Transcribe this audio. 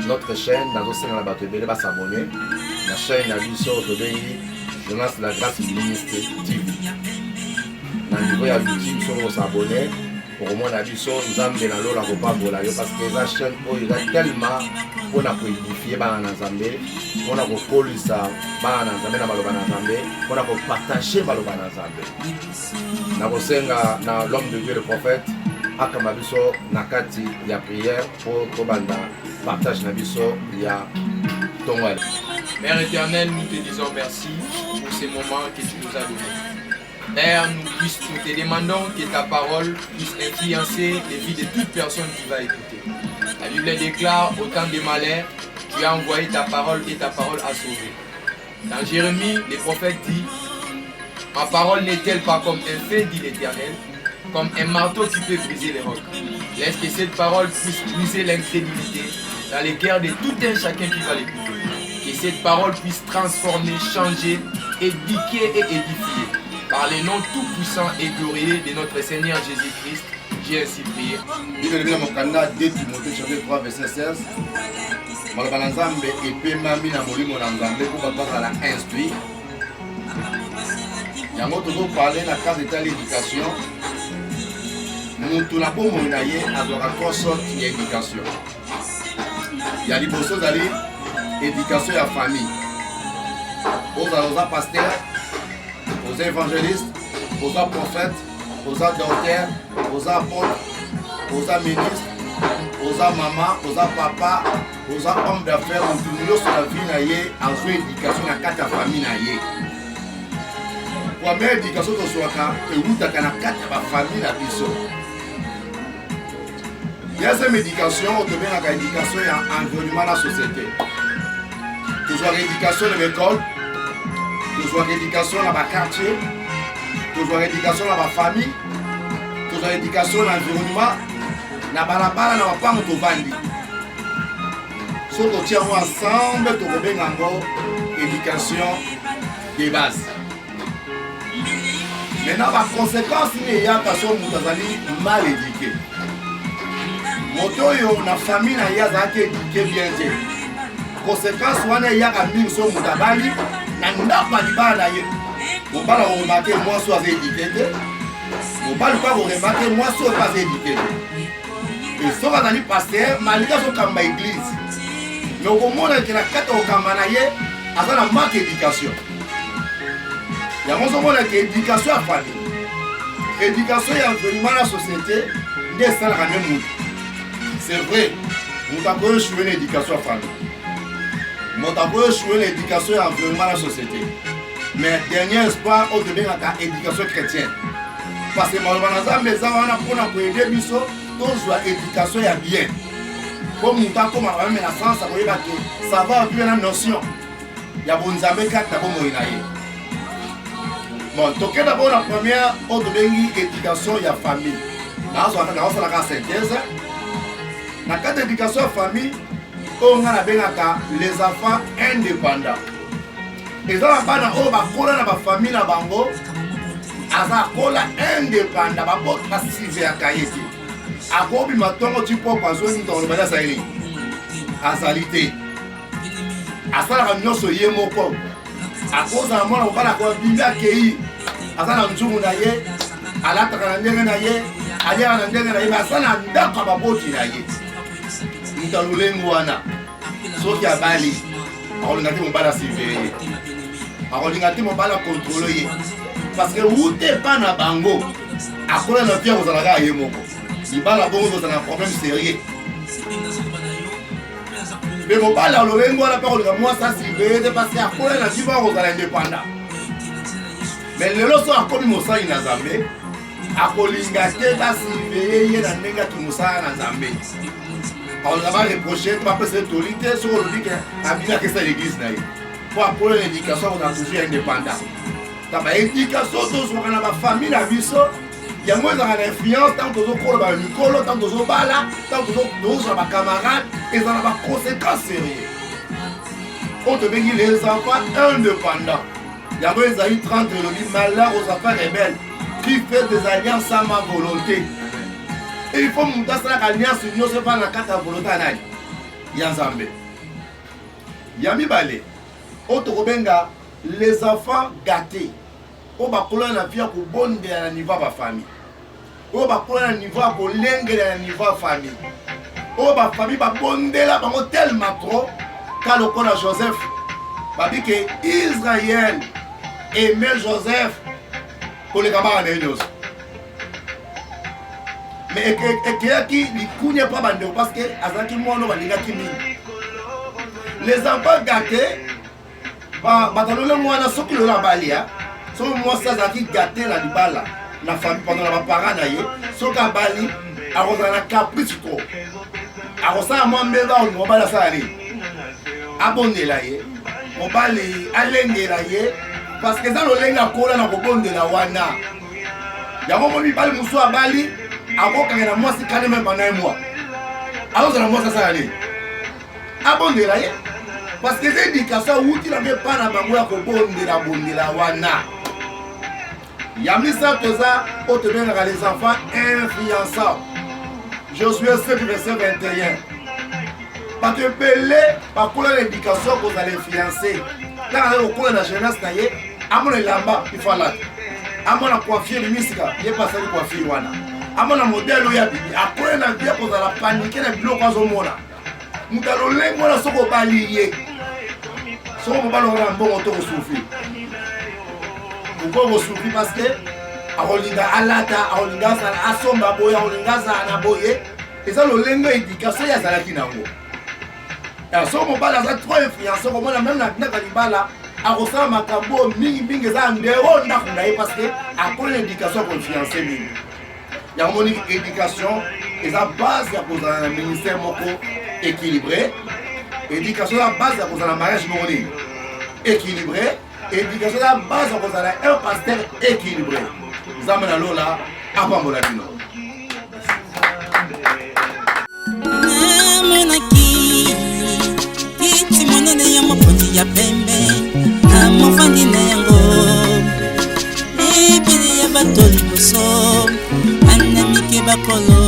notre chaîne, nous s'abonner. La chaîne a vu sur Jonas La Grâce Ministre TV. Dans le niveau YouTube, sur s'abonner. Pour moi, on a vu sur Zambé dans l'eau, la repas pour la parce que la chaîne, il y a tellement pour édifier Zambé, on a coller ça, on a partager Zambé. Dans l'homme de Dieu, le prophète, Akamabiso, Nakati, il y a prière pour Kobanda, partage Nabiso, il y a Tonwell. Père éternel, nous te disons merci pour ces moments que tu nous as donnés. Père, nous te demandons que ta parole puisse influencer les vies de toute personne qui va écouter. La Bible déclare, au temps des malheurs, tu as envoyé ta parole et ta parole a sauvé. Dans Jérémie, le prophète dit, ma parole n'est-elle pas comme un fait, dit l'Éternel, comme un marteau qui peut briser les rocs. Laisse que cette parole puisse briser l'incrédulité dans les cœurs de tout un chacun qui va l'écouter. Que cette parole puisse transformer, changer, éduquer et édifier. Par le nom tout-puissant et glorieux de notre Seigneur Jésus-Christ, j'ai ainsi prié. Nous parler de la case d'état de l'éducation. Nous avons trois sortes d'éducation. Il y a l'éducation de la famille. Aux pasteurs, aux évangélistes, aux prophètes, aux docteurs, aux apôtres, aux ministres, aux mamans, aux papas, aux hommes d'affaires, nous sur la vie, en éducation à quatre familles. La première éducation de Soaka et où tu as quatre familles à Bisso. Deuxième éducation, on devient une éducation en environnement de la société. Tu sois l'éducation de l'école, tu sois l'éducation dans le quartier, tu sois l'éducation dans la famille, tu sois l'éducation dans l'environnement, dans la balabala, dans la panne de Bandi. Si tu tiens ensemble, tu reviens en éducation de base. Maintenant, la conséquence, il y a des mal éduqués. Moto yo na famille na ya zake éduqué bien te. Conséquence wana ya ka mingi so mutabali na ndapa libala ye. Mobala o remarquer moi so éduqué te. Mobala pas o remarquer moi so pas éduqué te. Et so ka nani pasteur malika so kamba église. Mais au moment que la kata o kamba na ye azana manque éducation. Ya mo so mona que éducation à famille. Éducation ya environnement la société des ça la même. C'est vrai, nous avons échoué l'éducation à la famille. Nous avons échoué l'éducation à l'environnement de la société. Mais dernier espoir, on devient l'éducation chrétienne. Parce que malheureusement, les gens pour aider Bisso, tous doivent éducation bien. Comme nous avons comme la France, ça va plus la notion. Il y a bon Zambé qui a d'abord moïnaï. Bon, donc d'abord la première, on devient l'éducation à la famille. Là, on a la synthèse. Dans le cadre d'éducation à la famille, on a les enfants indépendants. Et dans la famille, ils sont indépendants. Wana soki abali akolingati mobala surveiller akolingati mobala contrôler parce que ute pa na bango akola na pia kozalaka ye moko libala bongo kozala problème sérieux mais mobala olobengo wana pa kolinga moi ça surveiller parce que akola na viva kozala indépendant mais lelo so akomi mosali na Nzambe akolinga te ba surveiller ye na ndenge tu mosala na Nzambe. On va reprocher, pas passer l'autorité sur le dit qu'il a que ça l'église. Pour apprendre l'éducation, on a toujours indépendant. Dans l'éducation, on a la famille, la vie, il y a moins d'influence tant que vous avez le micro, tant que vous avez là, tant que vous avez camarades, et ça n'a pas de conséquences sérieuses. On devient les enfants indépendants. Il y a moins de 30 de malheur aux affaires rebelles qui fait des alliances sans ma volonté. Et il faut monter ça alliance union c'est pas la carte à volonté. ya Nzambe. Ya mibale otokobenga les enfants gâtés. O bakola na via ko bonde na niveau ba famille. O bakola na niveau ko lengela na niveau famille. O ba famille ba bondela bango tellement trop ka lokola Joseph babi que Israël aimait Joseph pour les camarades de Dieu. Mais qui likunya pas bande parce que azaki mono balinga kimi. Les enfants gâtés batalole mwana soki lola balia so moi ça zaki gâté la libala na famille pendant la parents na ye soki abali akozala na caprice trop akosa mwa mbeba on mobala ça ali abondela ye mobali alengela ye parce que ça lolenga kola na kobondela wana yango momi bali muso abali akokanga na mwasi kane même pendant un mois akozala mwasi ça ali abondela ye parce que c'est éducation outil la même pas na bango ya kobondela wana yamisa toza otenga les enfants influençables. Josué 7 verset 21. Parce que belé par pour l'éducation que vous allez influencer. Là on est au cours de la jeunesse taillé à mon lamba il faut là à mon coiffure misika il pas ça coiffure wana à mon modèle ya bibi après na bien pour la paniquer les blocs au mona mutalo lengo na soko baliye so mo balo na mbongo to souffrir pourquoi souffrir parce que aolinga alata aolinga sala asomba boya aolinga sana boye et ça le lengo éducation ya zalaki nango et so mo bala za trop influence comme on même na kalibala akosala makambo mingi za ndero ndakunda parce que après l'éducation confiance mingi ya moni éducation et ça base ya kozala na ministère moko équilibré. Éducation à la base de la mariage moroni équilibré. Éducation à la base de un pasteur équilibré. Zamana Lola, Apambola Dino. Bakolo